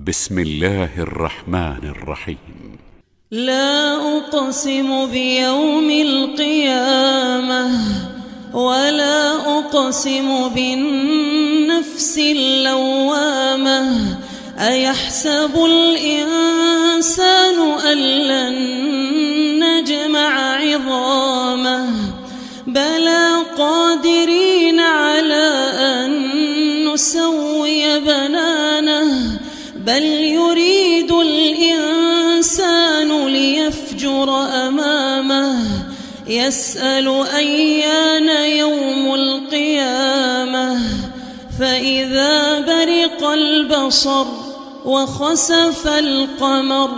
بسم الله الرحمن الرحيم. لا أقسم بيوم القيامة ولا أقسم بالنفس اللوامة. أيحسب الإنسان أن لن نجمع عظامه بلى قادرين على أن نسوي بنانه بل يريد الإنسان ليفجر أمامه يسأل أيان يوم القيامة. فإذا برق البصر وخسف القمر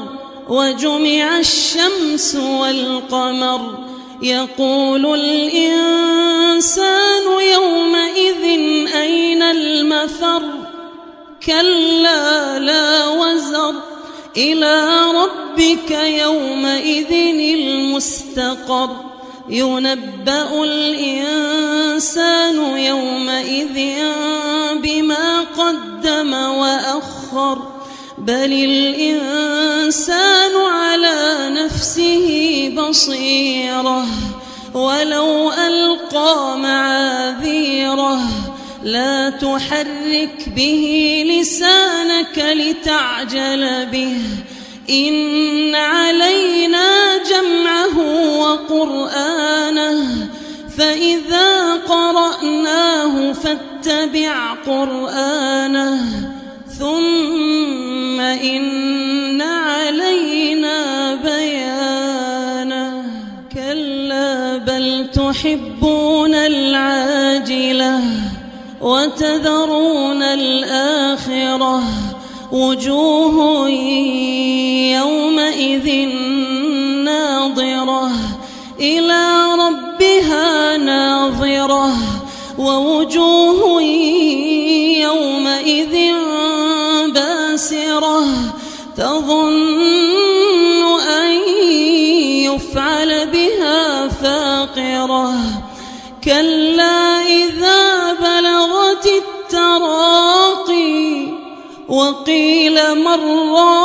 وجمع الشمس والقمر يقول الإنسان يومئذ أين المفر. كلا لا وزر إلى ربك يومئذ المستقر. ينبأ الإنسان يومئذ بما قدم وأخر بل الإنسان على نفسه بصيرة ولو ألقى معاذيره. لا تحرك به لسانك لتعجل به إن علينا جمعه وقرآنه فإذا قرأناه فاتبع قرآنه ثم إن علينا بيانه. كلا بل تحبون العاجلة وتذرون الآخرة وجوه يومئذ ناظرة إلى ربها ناظرة ووجوه يومئذ باسرة تظن أن يفعل بها فاقرة. كلا إذا بلغت التراقي وقيل من راق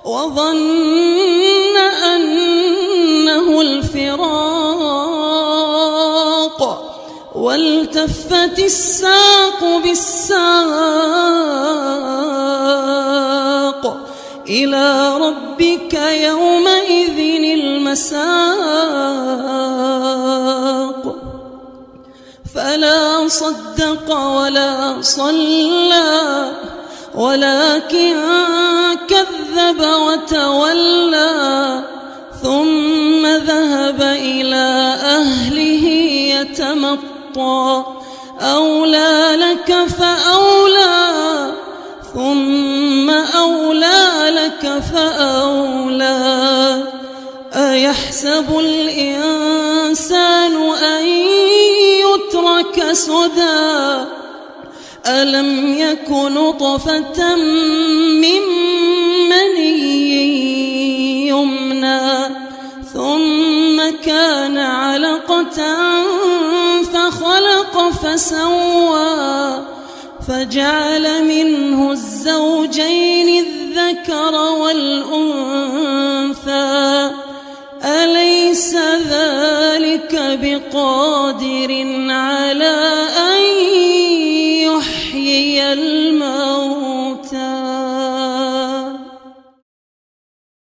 وظن أنه الفراق والتفت الساق بالساق إلى ربك يومئذ المساق. فلا صدق ولا صلى ولكن كذب وتولى ثم ذهب إلى أهله يتمطى. أولى لك فأولى ثم أولى لك فأولى. أيحسب الإنسان أن يترك سدى ألم يك نطفة من مني يمنى ثم كان علقة فخلق فسوى فجعل منه الزوجين الذكر والأنثى. أليس ذلك بقادر على أن يحيي الموتى.